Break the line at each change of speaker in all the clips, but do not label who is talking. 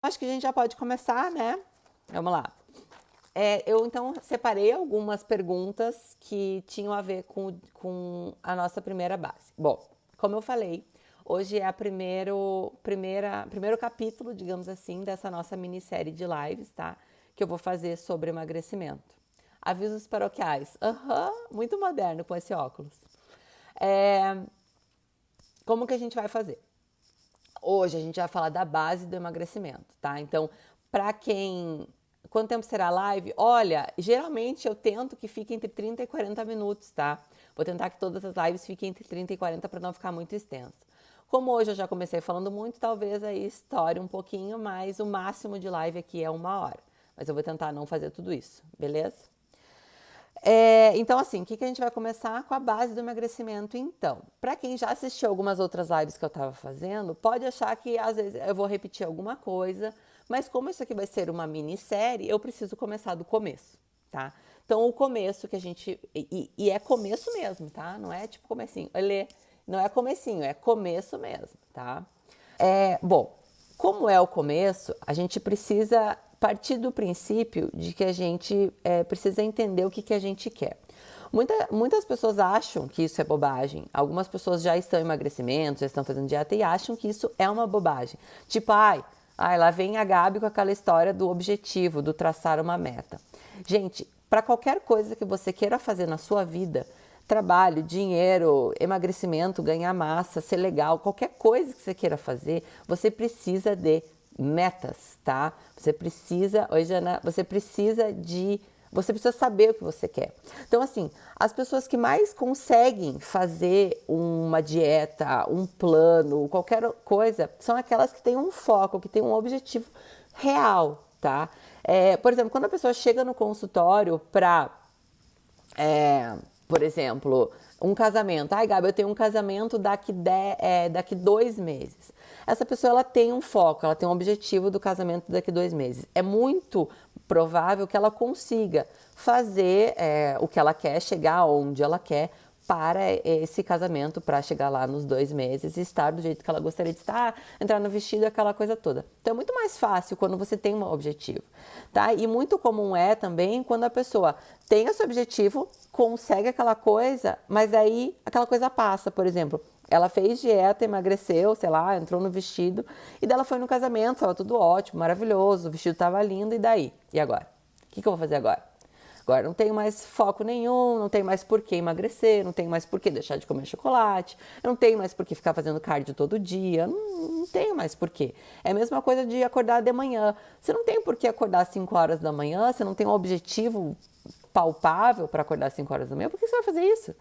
Acho que a gente já pode começar, né? Vamos lá. Eu então separei algumas perguntas que tinham a ver com a nossa primeira base. Bom, como eu falei, hoje é primeiro capítulo, digamos assim, dessa nossa minissérie de lives, tá? Que eu vou fazer sobre emagrecimento. Avisos paroquiais. Muito moderno com esse óculos. Como que a gente vai fazer? Hoje a gente vai falar da base do emagrecimento, tá? Então, para quem. Quanto tempo será a live? Olha, geralmente eu tento que fique entre 30 e 40 minutos, tá? Vou tentar que todas as lives fiquem entre 30 e 40 para não ficar muito extenso. Como hoje eu já comecei falando muito, talvez aí estoure um pouquinho, mas o máximo de live aqui é 1 hora. Mas eu vou tentar não fazer tudo isso, beleza? Então, assim, o que a gente vai começar com a base do emagrecimento, então. Para quem já assistiu algumas outras lives que eu estava fazendo, pode achar que às vezes eu vou repetir alguma coisa, mas como isso aqui vai ser uma minissérie, eu preciso começar do começo, tá? Então, o começo que a gente... E é começo mesmo, tá? Não é tipo comecinho. Não é comecinho, é começo mesmo, tá? Bom, como é o começo, a gente precisa partir do princípio de que a gente precisa entender o que a gente quer. Muitas pessoas acham que isso é bobagem. Algumas pessoas já estão em emagrecimento, já estão fazendo dieta e acham que isso é uma bobagem. Tipo, lá vem a Gabi com aquela história do objetivo, do traçar uma meta. Gente, para qualquer coisa que você queira fazer na sua vida, trabalho, dinheiro, emagrecimento, ganhar massa, ser legal, qualquer coisa que você queira fazer, você precisa de metas, tá? Você precisa, oi Jana, você precisa saber o que você quer. Então, assim, as pessoas que mais conseguem fazer uma dieta, um plano, qualquer coisa, são aquelas que têm um foco, que têm um objetivo real, tá? Por exemplo, quando a pessoa chega no consultório para por exemplo, um casamento. Ai, Gabi, eu tenho um casamento daqui 2 meses. Essa pessoa ela tem um foco, ela tem um objetivo do casamento daqui 2 meses. É muito provável que ela consiga fazer o que ela quer, chegar onde ela quer para esse casamento, para chegar lá nos 2 meses e estar do jeito que ela gostaria de estar, entrar no vestido, aquela coisa toda. Então é muito mais fácil quando você tem um objetivo, tá? E muito comum é também quando a pessoa tem esse objetivo, consegue aquela coisa, mas aí aquela coisa passa, por exemplo. Ela fez dieta, emagreceu, sei lá, entrou no vestido e daí ela foi no casamento, estava tudo ótimo, maravilhoso, o vestido estava lindo e daí? E agora? O que eu vou fazer agora? Agora não tenho mais foco nenhum, não tenho mais por que emagrecer, não tenho mais por que deixar de comer chocolate, eu não tenho mais por que ficar fazendo cardio todo dia, não tenho mais por quê. É a mesma coisa de acordar de manhã. Você não tem por que acordar às 5 horas da manhã, você não tem um objetivo palpável para acordar às 5 horas da manhã, por que você vai fazer isso?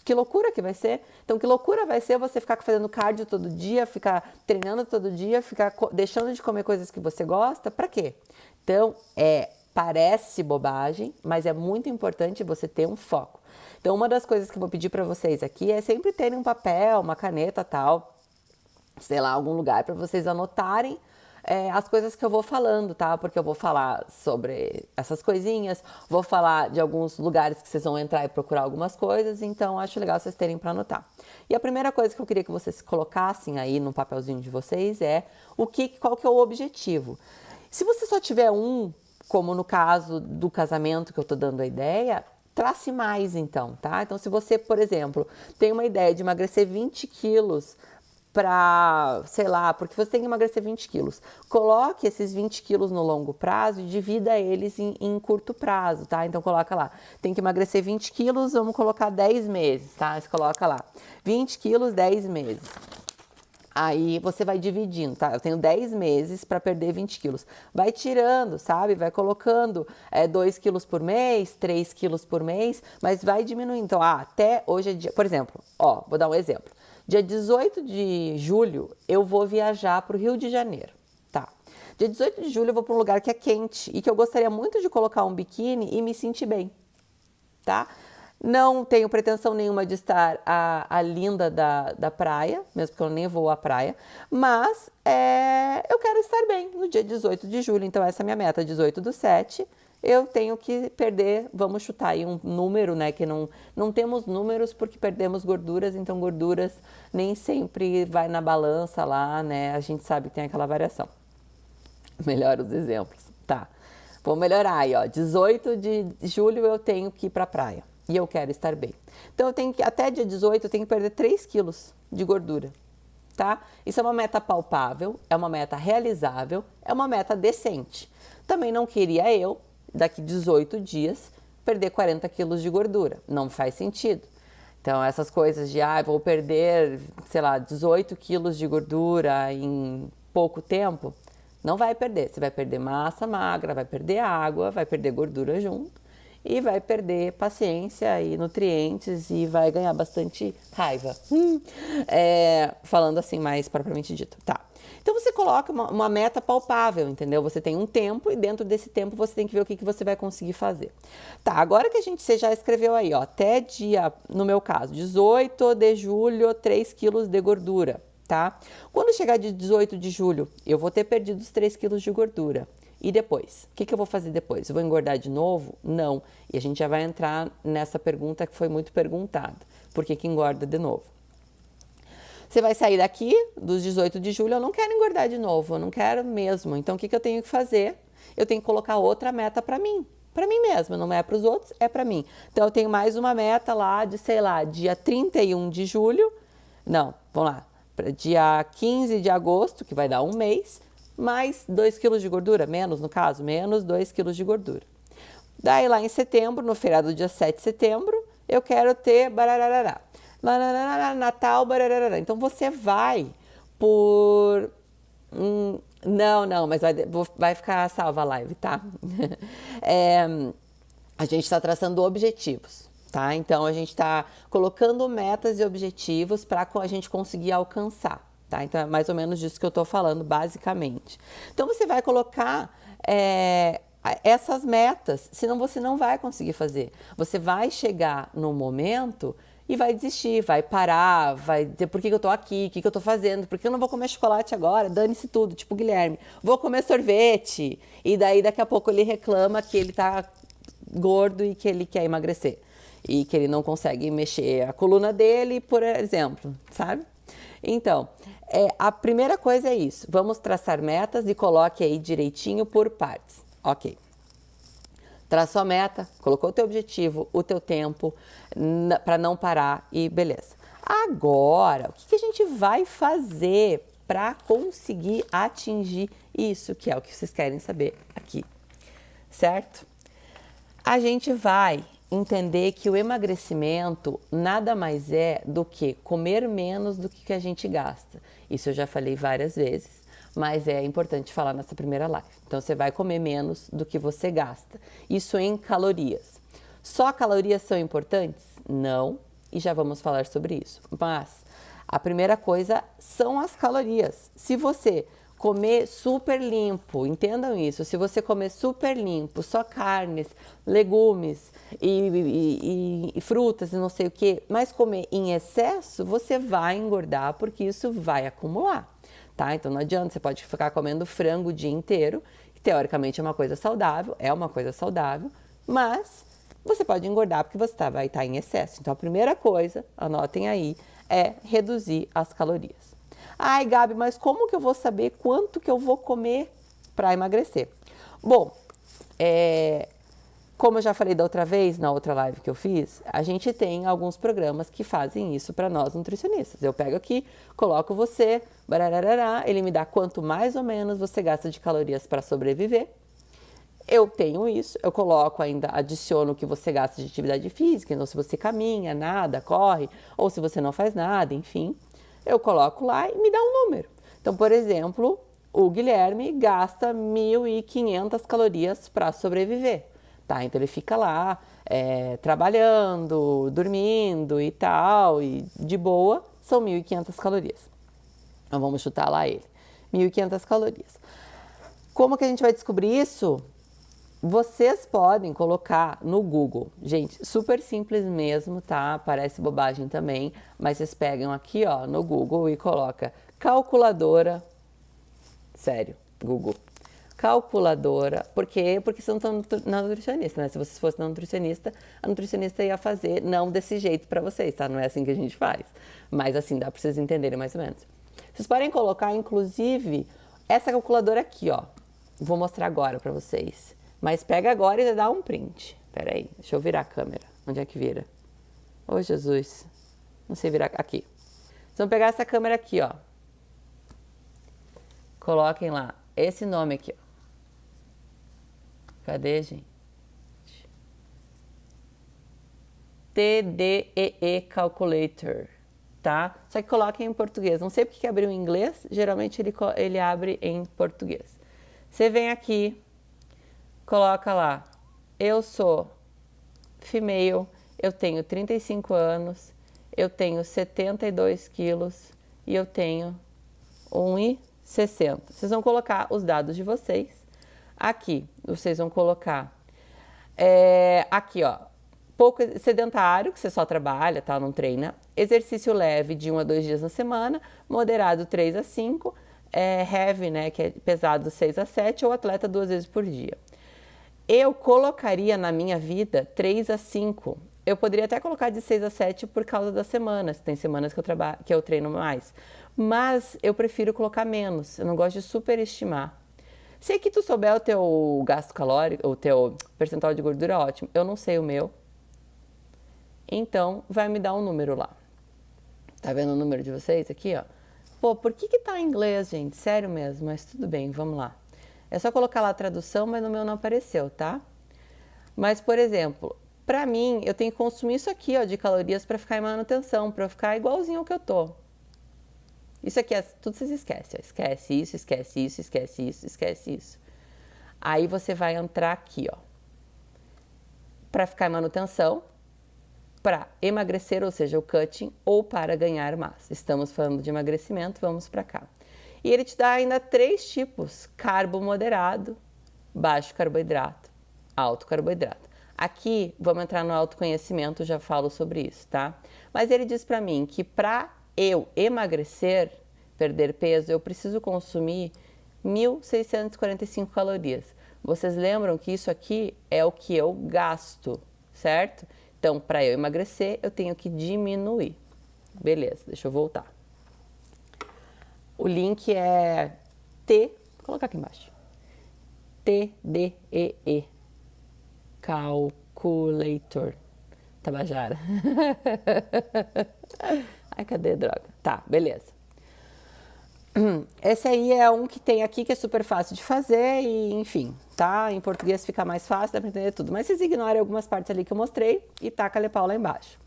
Que loucura que vai ser. Então, que loucura vai ser você ficar fazendo cardio todo dia, ficar treinando todo dia, ficar deixando de comer coisas que você gosta, para quê? Então, parece bobagem, mas é muito importante você ter um foco. Então, uma das coisas que eu vou pedir para vocês aqui é sempre terem um papel, uma caneta, tal, sei lá, algum lugar para vocês anotarem as coisas que eu vou falando, tá? Porque eu vou falar sobre essas coisinhas, vou falar de alguns lugares que vocês vão entrar e procurar algumas coisas, então acho legal vocês terem para anotar. E a primeira coisa que eu queria que vocês colocassem aí no papelzinho de vocês é qual que é o objetivo. Se você só tiver um, como no caso do casamento que eu tô dando a ideia, trace mais então, tá? Então se você, por exemplo, tem uma ideia de emagrecer 20 quilos para, sei lá, porque você tem que emagrecer 20 quilos. Coloque esses 20 quilos no longo prazo e divida eles em curto prazo, tá? Então coloca lá, tem que emagrecer 20 quilos, vamos colocar 10 meses, tá? Você coloca lá, 20 quilos, 10 meses. Aí você vai dividindo, tá? Eu tenho 10 meses para perder 20 quilos. Vai tirando, sabe? Vai colocando 2 quilos por mês, 3 quilos por mês, mas vai diminuindo. Então, até hoje é dia. Por exemplo, vou dar um exemplo. Dia 18 de julho, eu vou viajar para o Rio de Janeiro, tá? Dia 18 de julho, eu vou para um lugar que é quente e que eu gostaria muito de colocar um biquíni e me sentir bem, tá? Não tenho pretensão nenhuma de estar a linda da praia, mesmo que eu nem vou à praia, mas eu quero estar bem no dia 18 de julho, então essa é a minha meta, 18/7, eu tenho que perder, vamos chutar aí um número, né, que não temos números porque perdemos gorduras, então gorduras nem sempre vai na balança lá, né, a gente sabe que tem aquela variação. Melhora os exemplos. Tá. Vou melhorar aí, ó. 18 de julho eu tenho que ir pra praia. E eu quero estar bem. Então, eu tenho que, até dia 18, eu tenho que perder 3 quilos de gordura. Tá? Isso é uma meta palpável, é uma meta realizável, é uma meta decente. Também não queria eu, daqui 18 dias, perder 40 quilos de gordura. Não faz sentido. Então, essas coisas de, vou perder, sei lá, 18 quilos de gordura em pouco tempo, não vai perder. Você vai perder massa magra, vai perder água, vai perder gordura junto e vai perder paciência e nutrientes e vai ganhar bastante raiva. Falando assim mais propriamente dito. Tá. Então, você coloca uma meta palpável, entendeu? Você tem um tempo e dentro desse tempo você tem que ver o que você vai conseguir fazer. Tá, agora que você já escreveu aí, ó, até dia, no meu caso, 18 de julho, 3 quilos de gordura, tá? Quando chegar de 18 de julho, eu vou ter perdido os 3 quilos de gordura. E depois? O que eu vou fazer depois? Eu vou engordar de novo? Não. E a gente já vai entrar nessa pergunta que foi muito perguntada. Por que engorda de novo? Você vai sair daqui, dos 18 de julho, eu não quero engordar de novo, eu não quero mesmo. Então, o que eu tenho que fazer? Eu tenho que colocar outra meta para mim mesma, não é para os outros, é para mim. Então, eu tenho mais uma meta lá de, sei lá, dia 31 de julho, não, vamos lá, dia 15 de agosto, que vai dar um mês, mais 2 quilos de gordura, menos no caso, menos 2 quilos de gordura. Daí lá em setembro, no feriado do dia 7 de setembro, eu quero ter barararará. Natal, barararará. Então você vai por... Não, mas vai ficar salva a live, tá? A gente está traçando objetivos, tá? Então a gente está colocando metas e objetivos para a gente conseguir alcançar. Tá? Então, é mais ou menos disso que eu estou falando, basicamente. Então, você vai colocar essas metas, senão você não vai conseguir fazer. Você vai chegar no momento e vai desistir, vai parar, vai dizer por que eu estou aqui, o que eu estou fazendo, por que eu não vou comer chocolate agora, dane-se tudo, tipo o Guilherme. Vou comer sorvete. E daí, daqui a pouco, ele reclama que ele está gordo e que ele quer emagrecer. E que ele não consegue mexer a coluna dele, por exemplo, sabe? Então, a primeira coisa é isso. Vamos traçar metas e coloque aí direitinho por partes. Ok. Traçou a meta, colocou o teu objetivo, o teu tempo, para não parar e beleza. Agora, o que a gente vai fazer para conseguir atingir isso, que é o que vocês querem saber aqui, certo? A gente vai entender que o emagrecimento nada mais é do que comer menos do que a gente gasta. Isso eu já falei várias vezes, mas é importante falar nessa primeira live. Então, você vai comer menos do que você gasta. Isso em calorias. Só calorias são importantes? Não, e já vamos falar sobre isso. Mas a primeira coisa são as calorias. Se você comer super limpo, entendam isso, se você comer super limpo, só carnes, legumes e frutas e não sei o que, mas comer em excesso, você vai engordar porque isso vai acumular, tá? Então não adianta, você pode ficar comendo frango o dia inteiro, que teoricamente é uma coisa saudável, mas você pode engordar porque você vai estar em excesso. Então a primeira coisa, anotem aí, é reduzir as calorias. Ai, Gabi, mas como que eu vou saber quanto que eu vou comer para emagrecer? Bom, como eu já falei da outra vez, na outra live que eu fiz, a gente tem alguns programas que fazem isso para nós nutricionistas. Eu pego aqui, coloco você, barararará, ele me dá quanto mais ou menos você gasta de calorias para sobreviver. Eu tenho isso, eu coloco ainda, adiciono o que você gasta de atividade física, então se você caminha, nada, corre, ou se você não faz nada, enfim. Eu coloco lá e me dá um número. Então, por exemplo, o Guilherme gasta 1.500 calorias para sobreviver, tá? Então, ele fica lá trabalhando, dormindo e tal, e de boa, são 1.500 calorias. Então, vamos chutar lá ele. 1.500 calorias. Como que a gente vai descobrir isso? Vocês podem colocar no Google, gente, super simples mesmo, tá? Parece bobagem também, mas vocês pegam aqui, ó, no Google e coloca calculadora, sério, Google, calculadora, por quê? Porque vocês não estão na nutricionista, né? Se vocês fossem na nutricionista, a nutricionista ia fazer, não desse jeito para vocês, tá? Não é assim que a gente faz, mas assim, dá para vocês entenderem mais ou menos. Vocês podem colocar, inclusive, essa calculadora aqui, ó. vou mostrar agora pra vocês. Mas pega agora e dá um print. Pera aí, deixa eu virar a câmera. Onde é que vira? Ô, Jesus. Não sei virar. Aqui. Vocês vão pegar essa câmera aqui, ó. Coloquem lá esse nome aqui, ó. Cadê, gente? TDEE Calculator, tá? Só que coloquem em português. Não sei porque que abriu em inglês, geralmente ele abre em português. Você vem aqui, coloca lá, eu sou female, eu tenho 35 anos, eu tenho 72 quilos e eu tenho 1,60. Vocês vão colocar os dados de vocês. Aqui, vocês vão colocar, aqui, ó, pouco sedentário, que você só trabalha, tá? Não treina. Exercício leve de 1 a 2 dias na semana, moderado 3 a 5, heavy, né, que é pesado 6 a 7, ou atleta 2 vezes por dia. Eu colocaria na minha vida 3 a 5. Eu poderia até colocar de 6 a 7 por causa das semanas. Tem semanas que eu treino mais. Mas eu prefiro colocar menos. Eu não gosto de superestimar. Se aqui tu souber o teu gasto calórico, o teu percentual de gordura, ótimo. Eu não sei o meu. Então, vai me dar um número lá. Tá vendo o número de vocês aqui, ó? Pô, por que tá em inglês, gente? Sério mesmo, mas tudo bem, vamos lá. É só colocar lá a tradução, mas no meu não apareceu, tá? Mas, por exemplo, pra mim, eu tenho que consumir isso aqui, ó, de calorias pra ficar em manutenção, pra eu ficar igualzinho ao que eu tô. Isso aqui, tudo vocês esquecem, ó. Esquece isso, esquece isso, esquece isso, esquece isso. Aí você vai entrar aqui, ó. Pra ficar em manutenção, para emagrecer, ou seja, o cutting, ou para ganhar massa. Estamos falando de emagrecimento, vamos para cá. E ele te dá ainda 3 tipos: carbo moderado, baixo carboidrato, alto carboidrato. Aqui, vamos entrar no autoconhecimento, já falo sobre isso, tá? Mas ele diz para mim que para eu emagrecer, perder peso, eu preciso consumir 1.645 calorias. Vocês lembram que isso aqui é o que eu gasto, certo? Então, para eu emagrecer, eu tenho que diminuir. Beleza, deixa eu voltar. O link é vou colocar aqui embaixo. TDEE Calculator. Tabajara. Ai, cadê a droga? Tá, beleza. Esse aí é um que tem aqui que é super fácil de fazer e, enfim, tá? Em português fica mais fácil, dá pra entender tudo. Mas vocês ignorem algumas partes ali que eu mostrei e taca a pau lá embaixo.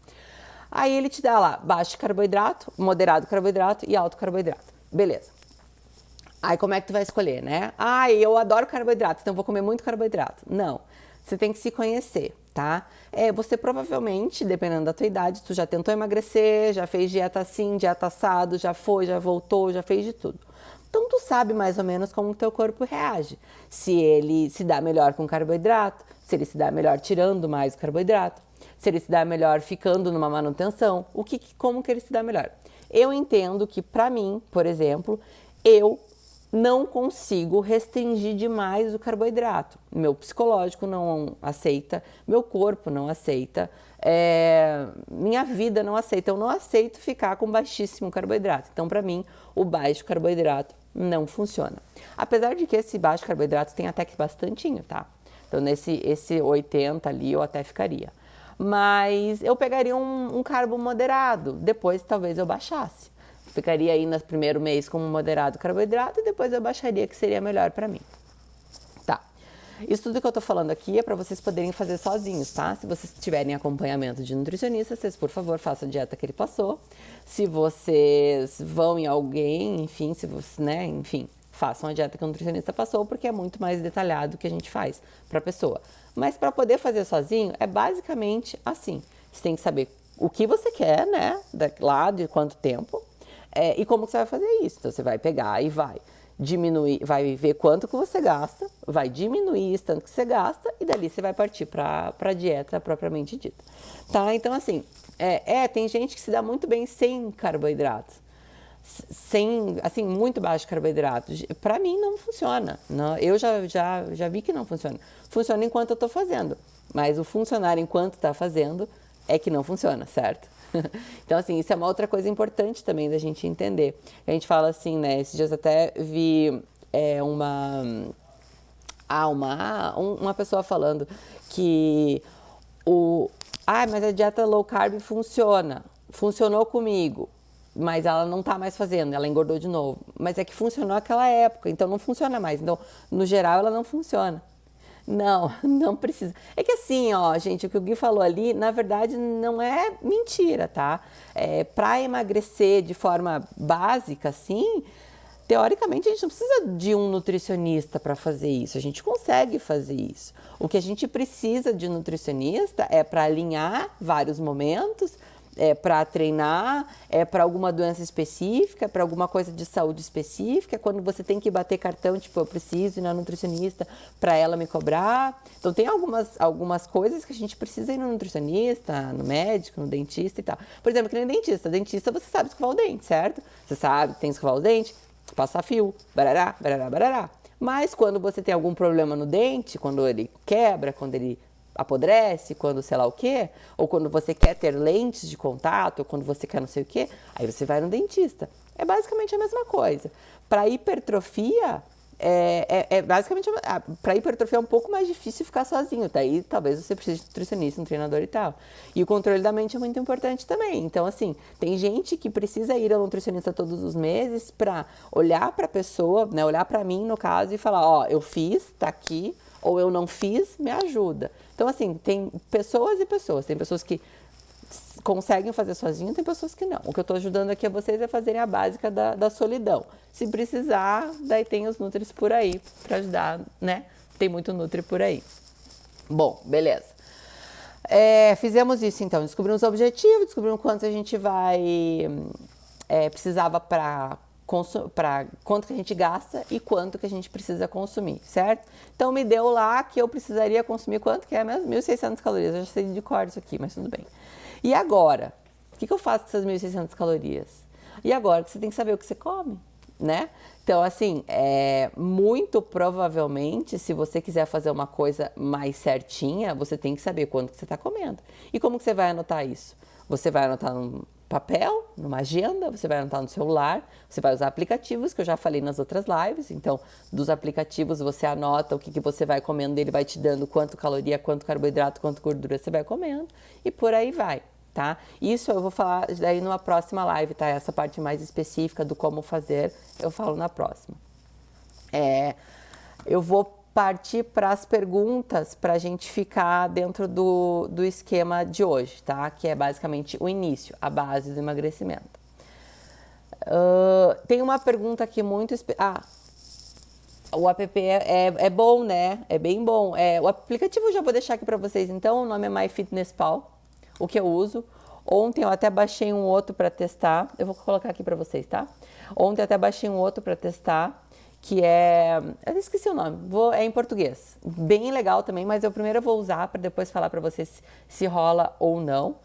Aí ele te dá lá baixo carboidrato, moderado carboidrato e alto carboidrato. Beleza. Aí como é que tu vai escolher, né? Ah, eu adoro carboidrato, então vou comer muito carboidrato. Não, você tem que se conhecer, tá? Você provavelmente, dependendo da tua idade, tu já tentou emagrecer, já fez dieta assim, dieta assado, já foi, já voltou, já fez de tudo. Então tu sabe mais ou menos como o teu corpo reage. Se ele se dá melhor com carboidrato, se ele se dá melhor tirando mais carboidrato, se ele se dá melhor ficando numa manutenção, como que ele se dá melhor? Eu entendo que para mim, por exemplo, eu não consigo restringir demais o carboidrato. Meu psicológico não aceita, meu corpo não aceita, minha vida não aceita. Eu não aceito ficar com baixíssimo carboidrato. Então, para mim, o baixo carboidrato não funciona. Apesar de que esse baixo carboidrato tem até que bastantinho, tá? Então, esse 80 ali eu até ficaria. Mas eu pegaria um carbo moderado, depois talvez eu baixasse. Ficaria aí no primeiro mês com um moderado carboidrato e depois eu baixaria, que seria melhor para mim. Tá. Isso tudo que eu tô falando aqui é para vocês poderem fazer sozinhos, tá? Se vocês tiverem acompanhamento de nutricionista, vocês, por favor, façam a dieta que ele passou. Se vocês vão em alguém, enfim, se vocês, né, enfim, façam a dieta que o nutricionista passou, porque é muito mais detalhado que a gente faz para a pessoa. Mas para poder fazer sozinho, é basicamente assim. Você tem que saber o que você quer, né, lá de quanto tempo, e como que você vai fazer isso. Então, você vai pegar e vai diminuir, vai ver quanto que você gasta, vai diminuir esse tanto que você gasta e dali você vai partir para a dieta propriamente dita. Tá? Então, assim, tem gente que se dá muito bem sem carboidratos. Sem, assim, muito baixo carboidrato. Para mim não funciona. Não, eu já vi que não funciona. Funciona enquanto eu estou fazendo, mas o funcionar enquanto está fazendo é que não funciona, certo? Então, assim, isso é uma outra coisa importante também da gente entender. A gente fala assim, né? Esses dias até vi Uma pessoa falando que mas a dieta low carb funcionou comigo, mas ela não tá mais fazendo, ela engordou de novo. Mas é que funcionou naquela época, então não funciona mais. Então, no geral, ela não funciona. Não, não precisa. É que assim, ó, gente, o que o Gui falou ali, na verdade, não é mentira, tá? Para emagrecer de forma básica, assim, teoricamente a gente não precisa de um nutricionista para fazer isso. A gente consegue fazer isso. O que a gente precisa de nutricionista é para alinhar vários momentos, para treinar, para alguma doença específica, para alguma coisa de saúde específica, quando você tem que bater cartão, tipo, eu preciso ir na nutricionista para ela me cobrar. Então, tem algumas coisas que a gente precisa ir no nutricionista, no médico, no dentista e tal. Por exemplo, que nem dentista. Dentista, você sabe escovar o dente, certo? Você sabe que tem que escovar o dente, passar fio, barará, barará, barará. Mas quando você tem algum problema no dente, quando ele quebra, quando ele apodrece, quando sei lá o quê, ou quando você quer ter lentes de contato, ou quando você quer não sei o quê, aí você vai no dentista. É basicamente a mesma coisa. Para hipertrofia, basicamente, para hipertrofia é um pouco mais difícil ficar sozinho, daí talvez você precise de um nutricionista, um treinador e tal. E o controle da mente é muito importante também. Então, assim, tem gente que precisa ir ao nutricionista todos os meses para olhar para a pessoa, né, olhar para mim, no caso, e falar, ó, eu fiz, tá aqui, ou eu não fiz, me ajuda. Então, assim, tem pessoas e pessoas. Tem pessoas que conseguem fazer sozinho, tem pessoas que não. O que eu estou ajudando aqui a vocês é fazerem a básica da solidão. Se precisar, daí tem os Nutris por aí para ajudar, né? Tem muito Nutri por aí. Bom, beleza. Fizemos isso então, descobrimos o objetivo, descobrimos quanto a gente precisava para quanto que a gente gasta e quanto que a gente precisa consumir, certo? Então, me deu lá que eu precisaria consumir quanto que é mesmo? 1.600 calorias. Eu já sei de cor isso aqui, mas tudo bem. E agora? O que eu faço com essas 1.600 calorias? E agora que você tem que saber o que você come, né? Então, assim, muito provavelmente, se você quiser fazer uma coisa mais certinha, você tem que saber quanto que você está comendo. E como que você vai anotar isso? Você vai anotar num papel, numa agenda, você vai anotar no celular, você vai usar aplicativos, que eu já falei nas outras lives. Então, dos aplicativos, você anota o que você vai comendo, ele vai te dando quanto caloria, quanto carboidrato, quanto gordura você vai comendo, e por aí vai, tá? Isso eu vou falar daí numa próxima live, tá? Essa parte mais específica do como fazer, eu falo na próxima. Eu vou partir para as perguntas para a gente ficar dentro do esquema de hoje, tá? Que é basicamente o início, a base do emagrecimento. Tem uma pergunta aqui muito... o app é bom, né? É bem bom. O aplicativo eu já vou deixar aqui para vocês, então. O nome é MyFitnessPal, o que eu uso. Ontem eu até baixei um outro para testar. Eu vou colocar aqui para vocês, tá? Ontem eu até baixei um outro para testar, que eu esqueci o nome, é em português. Bem legal também, mas primeiro eu vou usar para depois falar para vocês se rola ou não,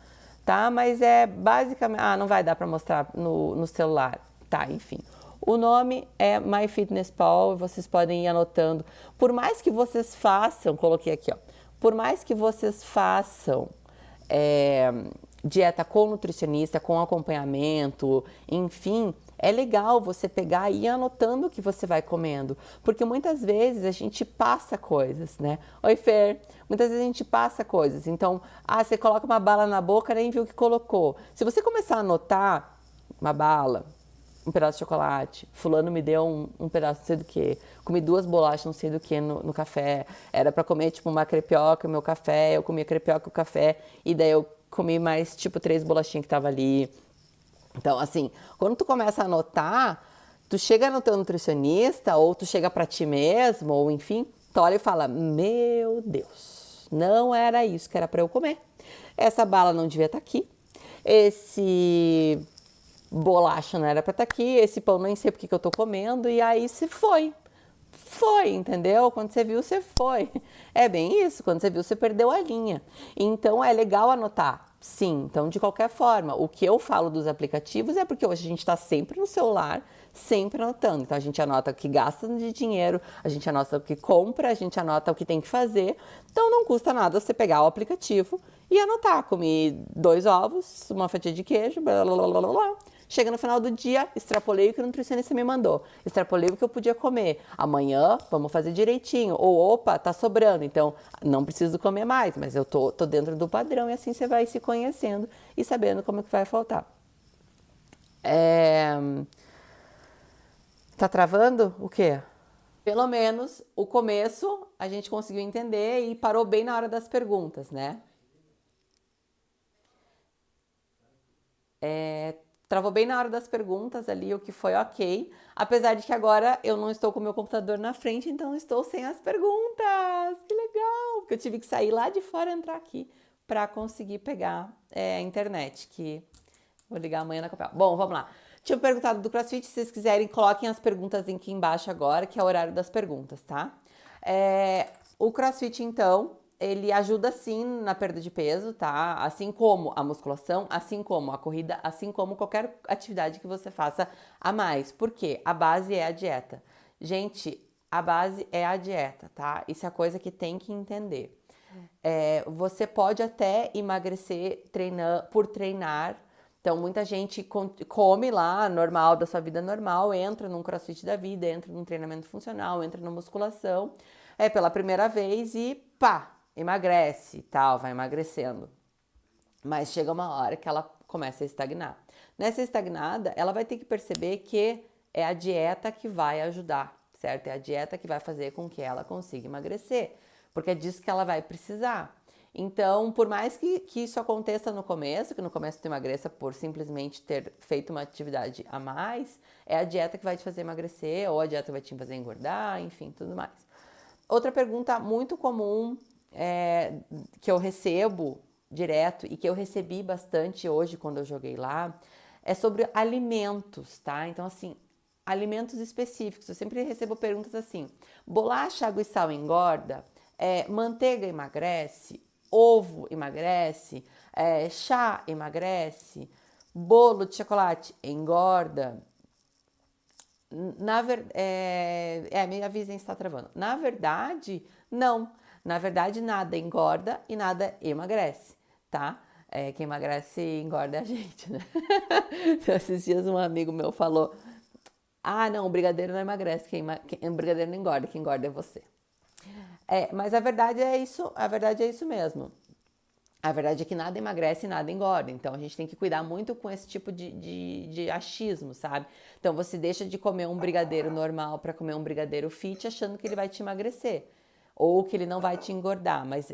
tá? Mas é basicamente... não vai dar para mostrar no celular, tá? Enfim. O nome é MyFitnessPal, vocês podem ir anotando. Por mais que vocês façam, coloquei aqui, ó. Por mais que vocês façam dieta com nutricionista, com acompanhamento, enfim, é legal você pegar e ir anotando o que você vai comendo, porque muitas vezes a gente passa coisas, né? Oi, Fer! Muitas vezes a gente passa coisas, então, você coloca uma bala na boca, nem viu o que colocou. Se você começar a anotar uma bala, um pedaço de chocolate, fulano me deu um pedaço não sei do que, comi 2 bolachas não sei do que no café, era para comer tipo uma crepioca no meu café, eu comia crepioca e o café, e daí eu comi mais tipo 3 bolachinhas que tava ali. Então, assim, quando tu começa a anotar, tu chega no teu nutricionista, ou tu chega pra ti mesmo, ou enfim, tu olha e fala, meu Deus, não era isso que era pra eu comer. Essa bala não devia estar aqui, esse bolacha não era pra estar aqui, esse pão nem sei porque que eu tô comendo, e aí se foi. Foi, entendeu? Quando você viu, você foi. É bem isso, quando você viu, você perdeu a linha. Então, é legal anotar. Sim, então de qualquer forma, o que eu falo dos aplicativos é porque hoje a gente está sempre no celular, sempre anotando. Então a gente anota o que gasta de dinheiro, a gente anota o que compra, a gente anota o que tem que fazer. Então não custa nada você pegar o aplicativo e anotar. Comi 2 ovos, uma fatia de queijo, blá blá blá blá blá. Chega no final do dia, extrapolei o que o nutricionista me mandou, extrapolei o que eu podia comer. Amanhã, vamos fazer direitinho. Ou, opa, tá sobrando, então não preciso comer mais, mas eu tô dentro do padrão e assim você vai se conhecendo e sabendo como que vai faltar. Tá travando? O quê? Pelo menos o começo a gente conseguiu entender e parou bem na hora das perguntas, né? Travou bem na hora das perguntas ali, o que foi ok. Apesar de que agora eu não estou com o meu computador na frente, então estou sem as perguntas. Que legal! Porque eu tive que sair lá de fora e entrar aqui para conseguir pegar a internet, que vou ligar amanhã na Copel. Bom, vamos lá. Tinha perguntado do CrossFit, se vocês quiserem, coloquem as perguntas aqui embaixo agora, que é o horário das perguntas, tá? O CrossFit, então, ele ajuda sim na perda de peso, tá? Assim como a musculação, assim como a corrida, assim como qualquer atividade que você faça a mais. Por quê? A base é a dieta. Gente, a base é a dieta, tá? Isso é a coisa que tem que entender. Você pode até emagrecer por treinar. Então, muita gente come lá, normal, da sua vida normal, entra num CrossFit da vida, entra num treinamento funcional, entra na musculação, pela primeira vez e pá, emagrece e tal, vai emagrecendo. Mas chega uma hora que ela começa a estagnar. Nessa estagnada, ela vai ter que perceber que é a dieta que vai ajudar, certo? É a dieta que vai fazer com que ela consiga emagrecer, porque é disso que ela vai precisar. Então, por mais que isso aconteça no começo, que no começo tu emagreça por simplesmente ter feito uma atividade a mais, é a dieta que vai te fazer emagrecer, ou a dieta vai te fazer engordar, enfim, tudo mais. Outra pergunta muito comum que eu recebo direto e que eu recebi bastante hoje quando eu joguei lá é sobre alimentos, tá? Então, assim, alimentos específicos. Eu sempre recebo perguntas assim: bolacha, água e sal engorda? Manteiga emagrece? Ovo emagrece? Chá emagrece? Bolo de chocolate engorda? Me avisem se está travando. Na verdade, não. Na verdade, nada engorda e nada emagrece, tá? Quem emagrece engorda é a gente, né? Então, esses dias um amigo meu falou: ah, não, o brigadeiro não emagrece, o brigadeiro não engorda, quem engorda é você. Mas a verdade é isso mesmo. A verdade é que nada emagrece e nada engorda. Então a gente tem que cuidar muito com esse tipo de achismo, sabe? Então você deixa de comer um brigadeiro normal para comer um brigadeiro fit achando que ele vai te emagrecer ou que ele não vai te engordar, mas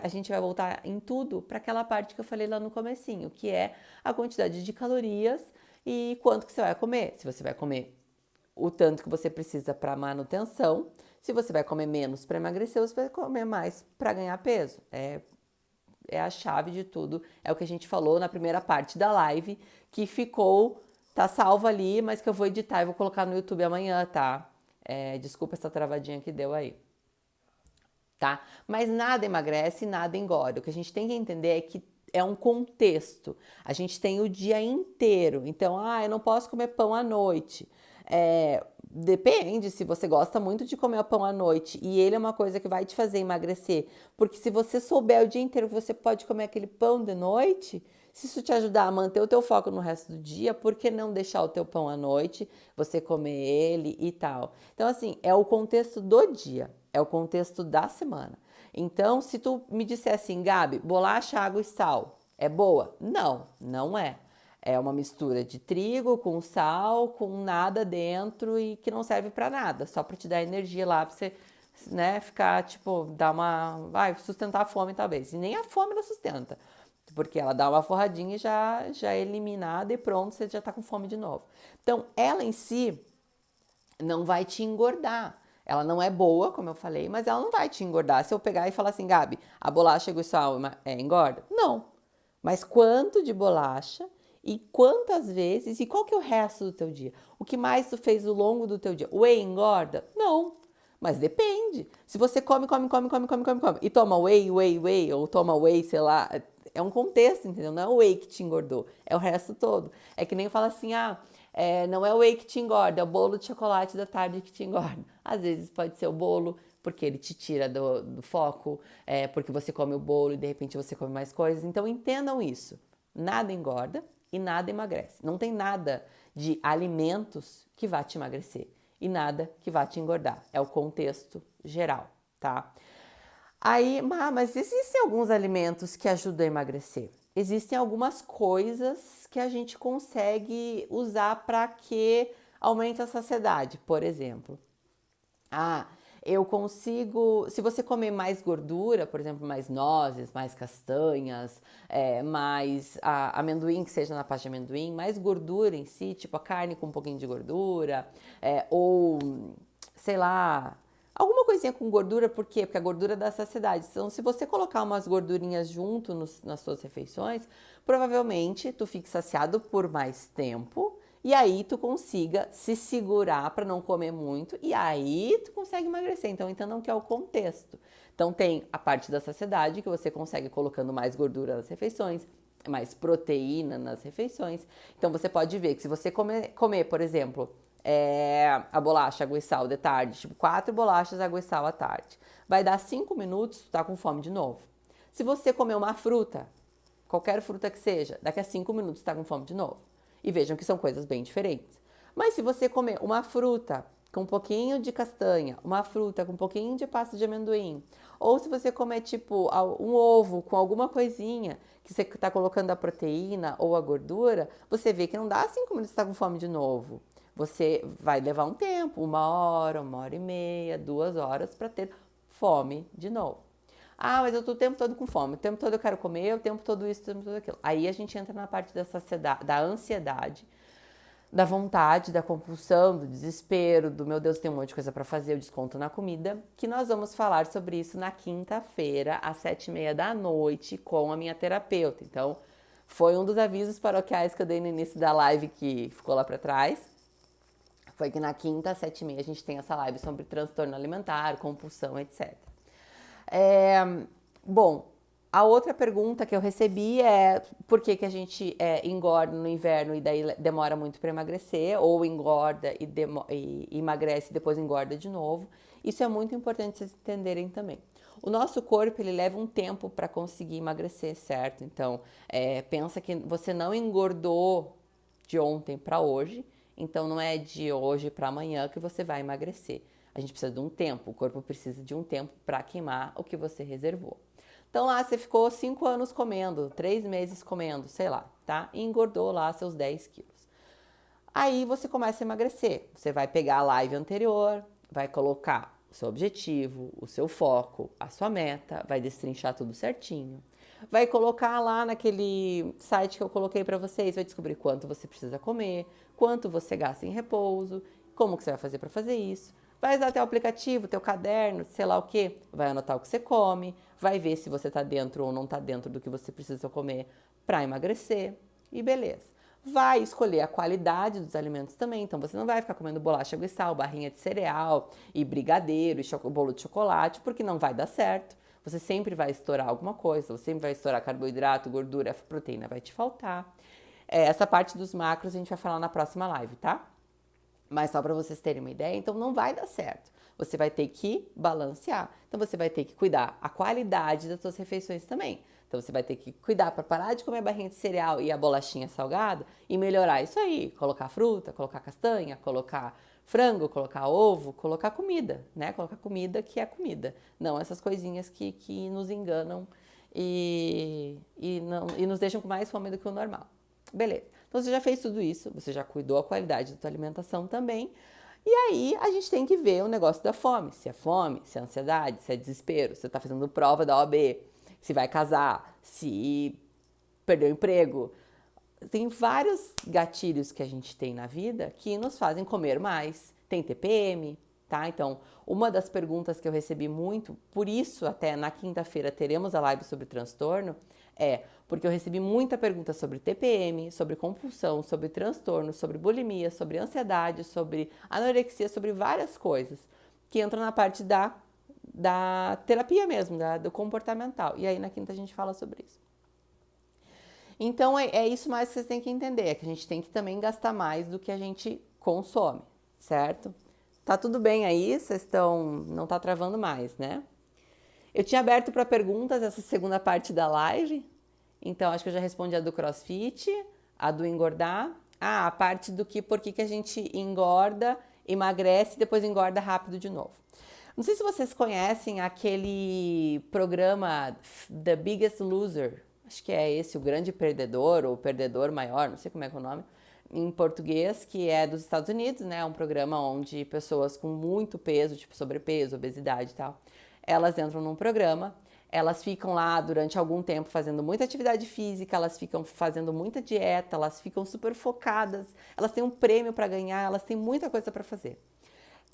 a gente vai voltar em tudo para aquela parte que eu falei lá no comecinho, que é a quantidade de calorias e quanto que você vai comer. Se você vai comer o tanto que você precisa para manutenção, se você vai comer menos para emagrecer, você vai comer mais para ganhar peso. É a chave de tudo, é o que a gente falou na primeira parte da live, que tá salvo ali, mas que eu vou editar e vou colocar no YouTube amanhã, tá? Desculpa essa travadinha que deu aí, tá? Mas nada emagrece, nada engorda. O que a gente tem que entender é que é um contexto. A gente tem o dia inteiro, então, eu não posso comer pão à noite. Depende se você gosta muito de comer pão à noite e ele é uma coisa que vai te fazer emagrecer, porque se você souber o dia inteiro que você pode comer aquele pão de noite, se isso te ajudar a manter o teu foco no resto do dia, por que não deixar o teu pão à noite, você comer ele e tal? Então, assim, é o contexto do dia, é o contexto da semana. Então, se tu me disser assim, Gabi, bolacha, água e sal, é boa? Não, não é. É uma mistura de trigo com sal, com nada dentro e que não serve para nada, só para te dar energia lá, para você, né, ficar, tipo, sustentar a fome talvez. E nem a fome ela sustenta, porque ela dá uma forradinha e já é eliminada e pronto, você já tá com fome de novo. Então, ela em si não vai te engordar. Ela não é boa, como eu falei, mas ela não vai te engordar. Se eu pegar e falar assim, Gabi, a bolacha e o sal engorda? Não. Mas quanto de bolacha e quantas vezes e qual que é o resto do teu dia? O que mais tu fez ao longo do teu dia? Whey engorda? Não. Mas depende. Se você come e toma whey, ou toma whey, sei lá, é um contexto, entendeu? Não é o whey que te engordou, é o resto todo. É que nem fala assim, não é o whey que te engorda, é o bolo de chocolate da tarde que te engorda. Às vezes pode ser o bolo, porque ele te tira do foco, porque você come o bolo e de repente você come mais coisas. Então entendam isso. Nada engorda, e nada emagrece. Não tem nada de alimentos que vá te emagrecer e nada que vá te engordar. É o contexto geral, tá? Aí, mas existem alguns alimentos que ajudam a emagrecer. Existem algumas coisas que a gente consegue usar para que aumente a saciedade, por exemplo. Eu consigo. Se você comer mais gordura, por exemplo, mais nozes, mais castanhas, mais amendoim, que seja na parte de amendoim, mais gordura em si, tipo a carne com um pouquinho de gordura, ou sei lá, alguma coisinha com gordura, por quê? Porque a gordura dá saciedade. Então, se você colocar umas gordurinhas junto nas suas refeições, provavelmente tu fique saciado por mais tempo. E aí tu consiga se segurar para não comer muito e aí tu consegue emagrecer. Então entendam que é o contexto. Então tem a parte da saciedade que você consegue colocando mais gordura nas refeições, mais proteína nas refeições. Então você pode ver que se você comer por exemplo, a bolacha, água e sal de tarde, tipo 4 bolachas, água e sal à tarde, vai dar 5 minutos, tu tá com fome de novo. Se você comer uma fruta, qualquer fruta que seja, daqui a 5 minutos tu tá com fome de novo. E vejam que são coisas bem diferentes. Mas se você comer uma fruta com um pouquinho de castanha, uma fruta com um pouquinho de pasta de amendoim, ou se você comer tipo um ovo com alguma coisinha que você está colocando a proteína ou a gordura, você vê que não dá 5 minutos, você está com fome de novo. Você vai levar um tempo, 1 hora, 1 hora e meia, 2 horas para ter fome de novo. Mas eu tô o tempo todo com fome, o tempo todo eu quero comer, o tempo todo isso, o tempo todo aquilo. Aí a gente entra na parte da saciedade, da ansiedade, da vontade, da compulsão, do desespero, do meu Deus, tem um monte de coisa para fazer, eu desconto na comida, que nós vamos falar sobre isso na quinta-feira, às 7h30 da noite, com a minha terapeuta. Então, foi um dos avisos paroquiais que eu dei no início da live que ficou lá para trás. Foi que na quinta, às 7h30, a gente tem essa live sobre transtorno alimentar, compulsão, etc. Bom, a outra pergunta que eu recebi é por que a gente engorda no inverno e daí demora muito para emagrecer, ou engorda e emagrece e depois engorda de novo. Isso é muito importante vocês entenderem também. O nosso corpo, ele leva um tempo para conseguir emagrecer, certo? Então, pensa que você não engordou de ontem para hoje, então não é de hoje para amanhã que você vai emagrecer. A gente precisa de um tempo, o corpo precisa de um tempo para queimar o que você reservou. Então lá você ficou 5 anos comendo, 3 meses comendo, sei lá, tá? E engordou lá seus 10 quilos. Aí você começa a emagrecer. Você vai pegar a live anterior, vai colocar o seu objetivo, o seu foco, a sua meta, vai destrinchar tudo certinho. Vai colocar lá naquele site que eu coloquei para vocês, vai descobrir quanto você precisa comer, quanto você gasta em repouso, como que você vai fazer para fazer isso. Vai usar teu aplicativo, teu caderno, sei lá o que, vai anotar o que você come, vai ver se você está dentro ou não está dentro do que você precisa comer para emagrecer e beleza. Vai escolher a qualidade dos alimentos também, então você não vai ficar comendo bolacha, água e sal, barrinha de cereal e brigadeiro e bolo de chocolate, porque não vai dar certo. Você sempre vai estourar alguma coisa, você sempre vai estourar carboidrato, gordura, proteína vai te faltar. Essa parte dos macros a gente vai falar na próxima live, tá? Mas só para vocês terem uma ideia, então não vai dar certo. Você vai ter que balancear. Então você vai ter que cuidar a qualidade das suas refeições também. Então você vai ter que cuidar para parar de comer a barrinha de cereal e a bolachinha salgada e melhorar isso aí. Colocar fruta, colocar castanha, colocar frango, colocar ovo, colocar comida, né? Colocar comida que é comida. Não essas coisinhas que nos enganam e nos deixam com mais fome do que o normal. Beleza. Então você já fez tudo isso, você já cuidou a qualidade da tua alimentação também. E aí a gente tem que ver o negócio da fome. Se é ansiedade, se é desespero, se você está fazendo prova da OAB, se vai casar, se perdeu o emprego. Tem vários gatilhos que a gente tem na vida que nos fazem comer mais. Tem TPM, tá? Então, uma das perguntas que eu recebi muito, por isso até na quinta-feira teremos a live sobre transtorno, porque eu recebi muita pergunta sobre TPM, sobre compulsão, sobre transtorno, sobre bulimia, sobre ansiedade, sobre anorexia, sobre várias coisas que entram na parte da terapia mesmo, do comportamental. E aí na quinta a gente fala sobre isso. Então é isso mais que vocês têm que entender, é que a gente tem que também gastar mais do que a gente consome, certo? Tá tudo bem aí? Vocês não tá travando mais, né? Eu tinha aberto para perguntas essa segunda parte da live, então acho que eu já respondi a do CrossFit, A do engordar? Ah, a parte do que, por que a gente engorda, emagrece e depois engorda rápido de novo. Não sei se vocês conhecem aquele programa The Biggest Loser. Acho que é esse, o grande perdedor ou perdedor maior, não sei como é que é o nome, em português, que é dos Estados Unidos, né? É um programa onde pessoas com muito peso, tipo sobrepeso, obesidade e tal, elas entram num programa, elas ficam lá durante algum tempo fazendo muita atividade física, elas ficam fazendo muita dieta, elas ficam super focadas, elas têm um prêmio para ganhar, elas têm muita coisa para fazer.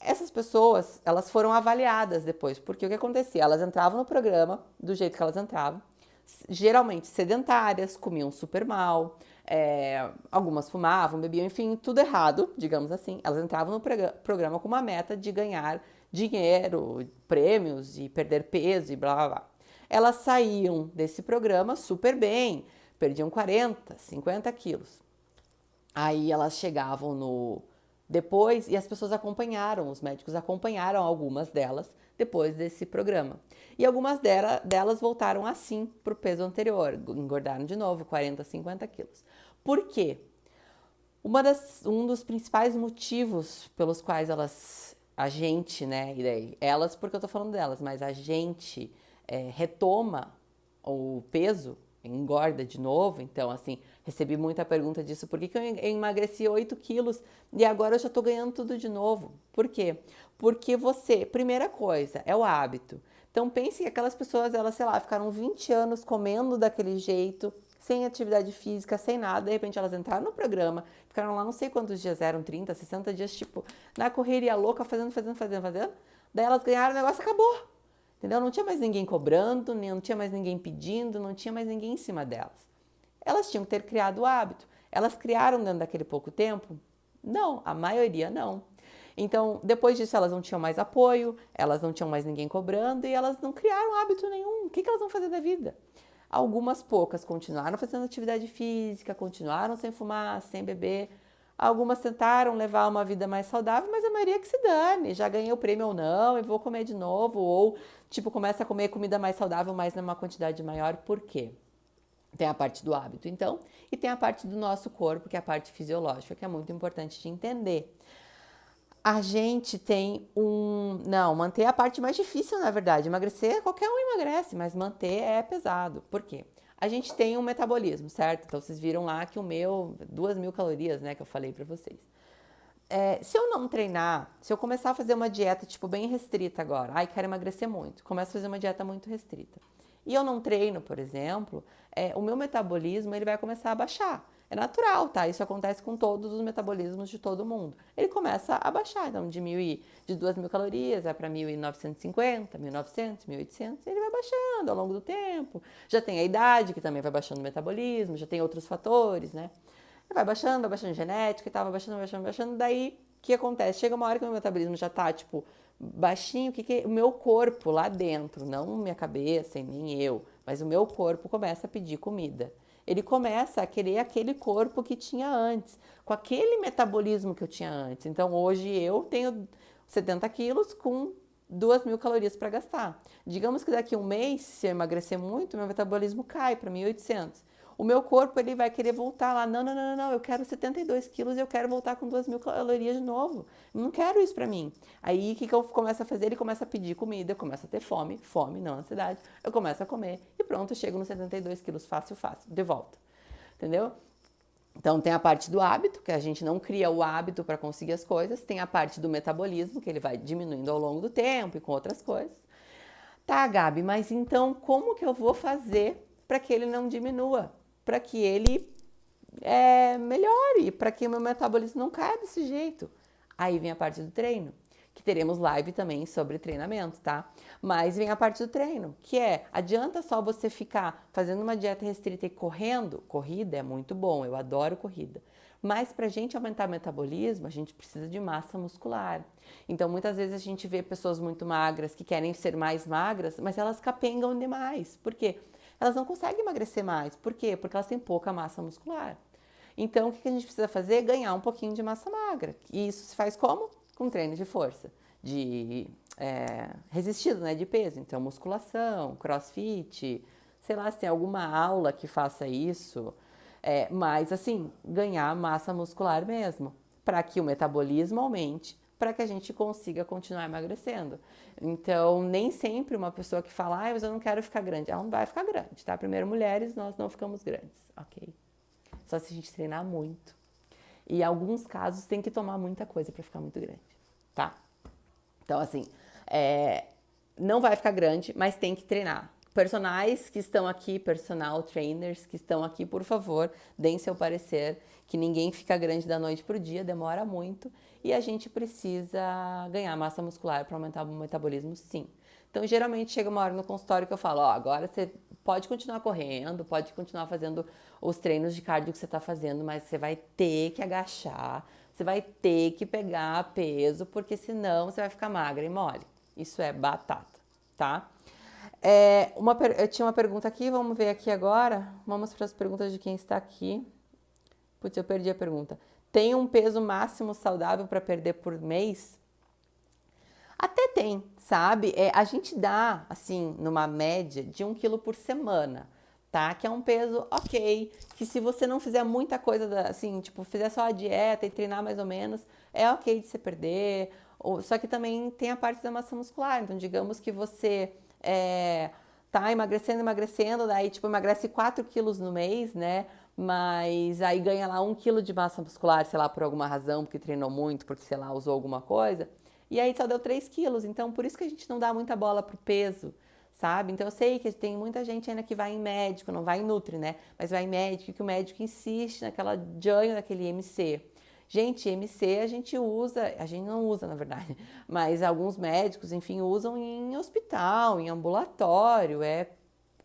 Essas pessoas, elas foram avaliadas depois, porque o que acontecia? Elas entravam no programa do jeito que elas entravam, geralmente sedentárias, comiam super mal, algumas fumavam, bebiam, enfim, tudo errado, digamos assim. Elas entravam no programa com uma meta de ganhar dinheiro, prêmios e perder peso e blá blá blá. Elas saíam desse programa super bem, perdiam 40, 50 quilos. Aí elas chegavam no depois e as pessoas acompanharam, os médicos acompanharam algumas delas depois desse programa. E algumas delas voltaram assim para o peso anterior, engordaram de novo 40, 50 quilos. Por quê? Um dos principais motivos pelos quais a gente, né, e daí, elas porque eu tô falando delas, mas a gente retoma o peso, engorda de novo. Então, assim, recebi muita pergunta disso, por que eu emagreci 8 quilos e agora eu já tô ganhando tudo de novo? Por quê? Porque você, primeira coisa, é o hábito. Então pense que aquelas pessoas, elas, sei lá, ficaram 20 anos comendo daquele jeito, sem atividade física, sem nada, de repente elas entraram no programa, ficaram lá não sei quantos dias eram, 30, 60 dias, tipo, na correria louca, fazendo, daí elas ganharam, o negócio acabou, entendeu? Não tinha mais ninguém cobrando, não tinha mais ninguém pedindo, não tinha mais ninguém em cima delas. Elas tinham que ter criado o hábito. Elas criaram dentro daquele pouco tempo? Não, a maioria não. Então, depois disso, elas não tinham mais apoio, elas não tinham mais ninguém cobrando e elas não criaram hábito nenhum. O que elas vão fazer da vida? Algumas poucas continuaram fazendo atividade física, continuaram sem fumar, sem beber. Algumas tentaram levar uma vida mais saudável, mas a maioria que se dane, já ganhei o prêmio ou não, e vou comer de novo, ou tipo, começa a comer comida mais saudável, mas numa quantidade maior. Por quê? Tem a parte do hábito, então, e tem a parte do nosso corpo, que é a parte fisiológica, que é muito importante de entender. A gente tem Não, manter é a parte mais difícil, na verdade. Emagrecer, qualquer um emagrece, mas manter é pesado. Por quê? A gente tem um metabolismo, certo? Então, vocês viram lá que o meu, 2.000 calorias, né, que eu falei pra vocês. Se eu não treinar, se eu começar a fazer uma dieta, tipo, bem restrita agora, ai, quero emagrecer muito, começo a fazer uma dieta muito restrita, e eu não treino, por exemplo, o meu metabolismo, ele vai começar a baixar. É natural, tá? Isso acontece com todos os metabolismos de todo mundo. Ele começa a baixar, então de 2.000 calorias vai para 1.950, 1.900, 1.800, ele vai baixando ao longo do tempo. Já tem a idade, que também vai baixando o metabolismo, já tem outros fatores, né? Vai baixando genética e tal, vai baixando. Daí, o que acontece? Chega uma hora que o meu metabolismo já tá, tipo, baixinho, o meu corpo lá dentro, não minha cabeça e nem eu, mas o meu corpo começa a pedir comida. Ele começa a querer aquele corpo que tinha antes, com aquele metabolismo que eu tinha antes. Então, hoje eu tenho 70 quilos com 2.000 calorias para gastar. Digamos que daqui a um mês, se eu emagrecer muito, meu metabolismo cai para 1.800. O meu corpo, ele vai querer voltar lá. Não, eu quero 72 quilos e eu quero voltar com 2.000 calorias de novo. Eu não quero isso pra mim. Aí, o que eu começo a fazer? Ele começa a pedir comida, eu começo a ter fome, não ansiedade. Eu começo a comer e pronto, eu chego nos 72 quilos fácil, de volta. Entendeu? Então, tem a parte do hábito, que a gente não cria o hábito para conseguir as coisas. Tem a parte do metabolismo, que ele vai diminuindo ao longo do tempo e com outras coisas. Tá, Gabi, mas então como que eu vou fazer para que ele não diminua? Para que ele melhore, para que o meu metabolismo não caia desse jeito? Aí vem a parte do treino, que teremos live também sobre treinamento, tá? Mas vem a parte do treino, que adianta só você ficar fazendo uma dieta restrita e correndo? Corrida é muito bom, eu adoro corrida. Mas para a gente aumentar o metabolismo, a gente precisa de massa muscular. Então, muitas vezes a gente vê pessoas muito magras que querem ser mais magras, mas elas capengam demais. Por quê? Elas não conseguem emagrecer mais. Por quê? Porque elas têm pouca massa muscular. Então, o que a gente precisa fazer? Ganhar um pouquinho de massa magra. E isso se faz como? Com treino de força, de resistido, né, de peso. Então, musculação, crossfit, sei lá, se tem alguma aula que faça isso. Mas assim, ganhar massa muscular mesmo, para que o metabolismo aumente, para que a gente consiga continuar emagrecendo. Então, nem sempre uma pessoa que fala, mas eu não quero ficar grande, ela não vai ficar grande, tá? Primeiro, mulheres, nós não ficamos grandes, ok? Só se a gente treinar muito. E em alguns casos tem que tomar muita coisa para ficar muito grande, tá? Então, assim, não vai ficar grande, mas tem que treinar. Personagens que estão aqui, personal trainers que estão aqui, por favor, deem seu parecer, que ninguém fica grande da noite pro dia, demora muito e a gente precisa ganhar massa muscular para aumentar o metabolismo, sim. Então, geralmente chega uma hora no consultório que eu falo, agora você pode continuar correndo, pode continuar fazendo os treinos de cardio que você está fazendo, mas você vai ter que agachar, você vai ter que pegar peso, porque senão você vai ficar magra e mole. Isso é batata, tá? Eu tinha uma pergunta aqui, vamos ver aqui agora. Vamos para as perguntas de quem está aqui. Putz, eu perdi a pergunta. Tem um peso máximo saudável para perder por mês? Até tem, sabe? A gente dá, assim, numa média de 1 quilo por semana, tá? Que é um peso ok, que se você não fizer muita coisa, assim, tipo, fizer só a dieta e treinar mais ou menos, é ok de você perder. Só que também tem a parte da massa muscular. Então, digamos que você tá emagrecendo, daí, tipo, emagrece 4 quilos no mês, né? Mas aí ganha lá 1 quilo de massa muscular, sei lá, por alguma razão, porque treinou muito, porque, sei lá, usou alguma coisa. E aí só deu 3 quilos. Então, por isso que a gente não dá muita bola pro peso, sabe? Então, eu sei que tem muita gente ainda que vai em médico, não vai em Nutri, né? Mas vai em médico, que o médico insiste naquela janho daquele MC. Gente, MC a gente não usa, na verdade, mas alguns médicos, enfim, usam em hospital, em ambulatório, é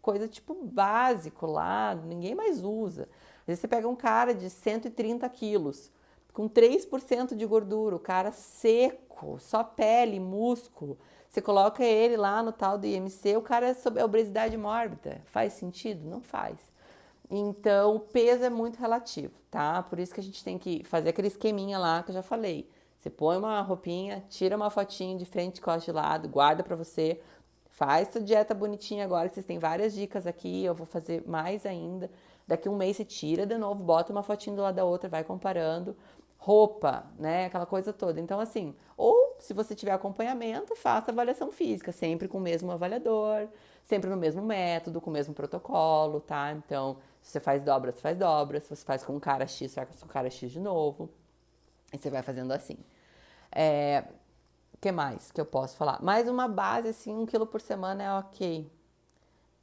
coisa tipo básico lá, ninguém mais usa. Às vezes você pega um cara de 130 quilos, com 3% de gordura, o cara seco, só pele, músculo. Você coloca ele lá no tal do IMC, o cara é sobre a obesidade mórbida. Faz sentido? Não faz. Então, o peso é muito relativo, tá? Por isso que a gente tem que fazer aquele esqueminha lá que eu já falei. Você põe uma roupinha, tira uma fotinho de frente, costa de lado, guarda pra você. Faz sua dieta bonitinha agora, que vocês têm várias dicas aqui, eu vou fazer mais ainda. Daqui um mês você tira de novo, bota uma fotinho do lado da outra, vai comparando. Roupa, né? Aquela coisa toda. Então, assim, ou se você tiver acompanhamento, faça avaliação física, sempre com o mesmo avaliador, sempre no mesmo método, com o mesmo protocolo, tá? Então, se você faz dobra, você faz dobra. Se você faz com o cara X, você faz com o cara X de novo. E você vai fazendo assim. Que mais que eu posso falar? Mais uma base, assim, 1 quilo por semana é ok.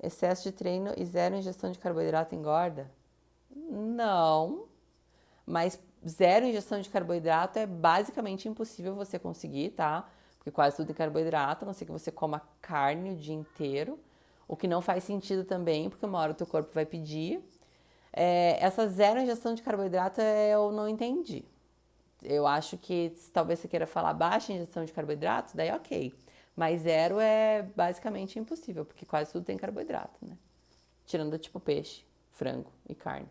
Excesso de treino e zero ingestão de carboidrato engorda? Não. Mas zero ingestão de carboidrato é basicamente impossível você conseguir, tá? Porque quase tudo é carboidrato, a não ser que você coma carne o dia inteiro. O que não faz sentido também, porque uma hora o teu corpo vai pedir. Essa zero ingestão de carboidrato eu não entendi. Eu acho que talvez você queira falar baixa ingestão de carboidratos, daí ok. Mas zero é basicamente impossível, porque quase tudo tem carboidrato, né? Tirando tipo peixe, frango e carne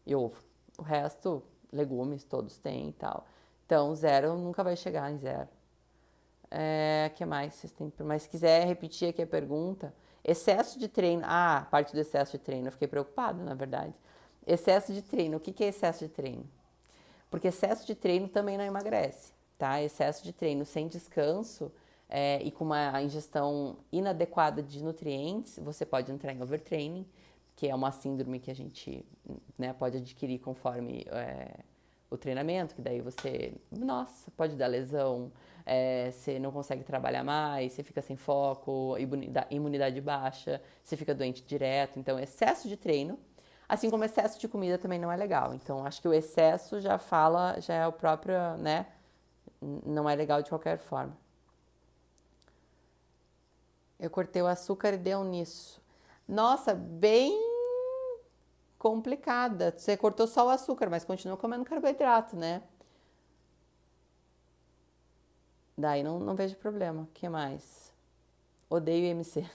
e ovo. O resto, legumes, todos têm e tal. Então, zero nunca vai chegar em zero. Que mais vocês têm? Mas se quiser repetir aqui a pergunta. Excesso de treino. Ah, parte do excesso de treino. Eu fiquei preocupada, na verdade. Excesso de treino. O que é excesso de treino? Porque excesso de treino também não emagrece, tá? Excesso de treino sem descanso e com uma ingestão inadequada de nutrientes, você pode entrar em overtraining, que é uma síndrome que a gente, né, pode adquirir conforme o treinamento, que daí você, nossa, pode dar lesão, você não consegue trabalhar mais, você fica sem foco, imunidade baixa, você fica doente direto. Então, excesso de treino, assim como excesso de comida também não é legal. Então, acho que o excesso já é o próprio, né? Não é legal de qualquer forma. Eu cortei o açúcar e deu nisso. Nossa, bem complicada. Você cortou só o açúcar, mas continua comendo carboidrato, né? Daí não vejo problema. O que mais? Odeio IMC.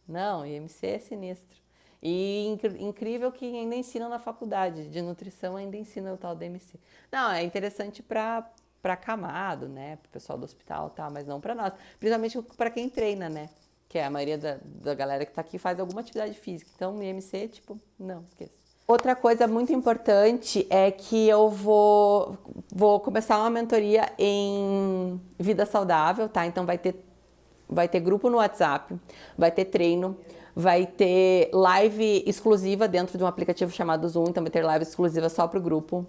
Não, IMC é sinistro. E incrível que ainda ensina na faculdade de nutrição, ainda ensina o tal do IMC. Não, é interessante para camado, né? Pro pessoal do hospital, tá? Mas não para nós. Principalmente para quem treina, né? Que que a maioria da galera que tá aqui faz alguma atividade física. Então, IMC, tipo, não, esqueça. Outra coisa muito importante é que eu vou começar uma mentoria em vida saudável, tá? Então vai ter grupo no WhatsApp, vai ter treino, vai ter live exclusiva dentro de um aplicativo chamado Zoom, então vai ter live exclusiva só pro grupo.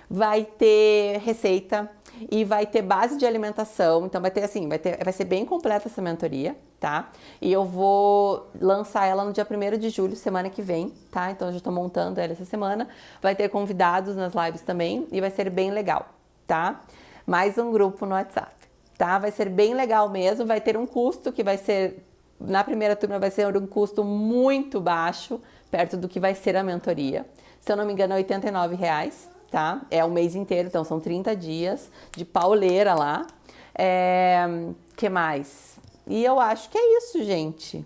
Vai ter receita e vai ter base de alimentação, então vai ser bem completa essa mentoria, tá? E eu vou lançar ela no dia 1º de julho, semana que vem, tá? Então eu já tô montando ela essa semana, vai ter convidados nas lives também e vai ser bem legal, tá? Mais um grupo no WhatsApp, tá? Vai ser bem legal mesmo, vai ter um custo que vai ser, na primeira turma vai ser um custo muito baixo, perto do que vai ser a mentoria. Se eu não me engano é R$89, tá? É o mês inteiro, então são 30 dias de pauleira lá. Que mais? E eu acho que é isso, gente.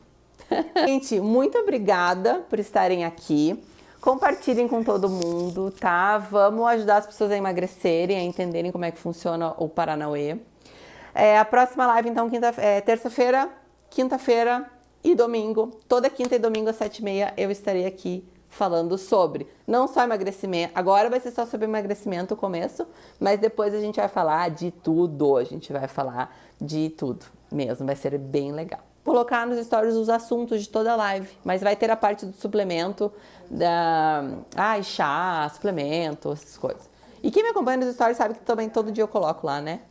Gente, muito obrigada por estarem aqui. Compartilhem com todo mundo, tá? Vamos ajudar as pessoas a emagrecerem, a entenderem como é que funciona o Paranauê. A próxima live, então, terça-feira, quinta-feira e domingo. Toda quinta e domingo às 7h30 eu estarei aqui falando sobre, não só emagrecimento, agora vai ser só sobre emagrecimento o começo, mas depois a gente vai falar de tudo, a gente vai falar de tudo mesmo, vai ser bem legal. Vou colocar nos stories os assuntos de toda a live, mas vai ter a parte do suplemento, chá, suplemento, essas coisas. E quem me acompanha nos stories sabe que também todo dia eu coloco lá, né?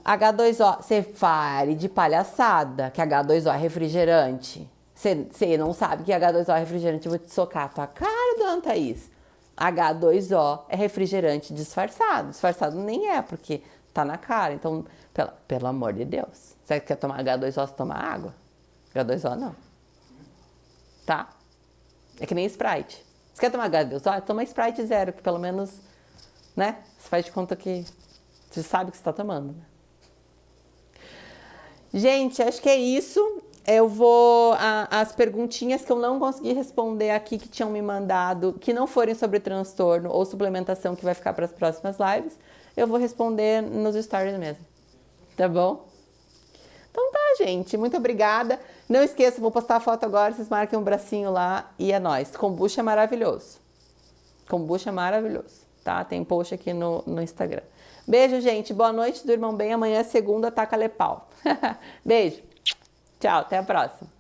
H2O, você pare de palhaçada, que H2O é refrigerante. Você não sabe que H2O é refrigerante, eu vou te socar a tua cara, dona Thaís. H2O é refrigerante disfarçado. Disfarçado nem é, porque tá na cara. Então, pelo amor de Deus. Você quer tomar H2O, você toma água? H2O não. Tá? É que nem Sprite. Você quer tomar H2O? Toma Sprite zero, que pelo menos, né? Você faz de conta que você sabe o que você tá tomando, né? Gente, acho que é isso. Eu vou... As perguntinhas que eu não consegui responder aqui, que tinham me mandado, que não forem sobre transtorno ou suplementação, que vai ficar para as próximas lives, eu vou responder nos stories mesmo. Tá bom? Então tá, gente. Muito obrigada. Não esqueça, vou postar a foto agora, vocês marquem um bracinho lá e é nóis. Kombucha é maravilhoso. Kombucha é maravilhoso, tá? Tem post aqui no Instagram. Beijo, gente. Boa noite, durmam bem. Amanhã é segunda, taca-lhe pau. Beijo. Tchau, até a próxima.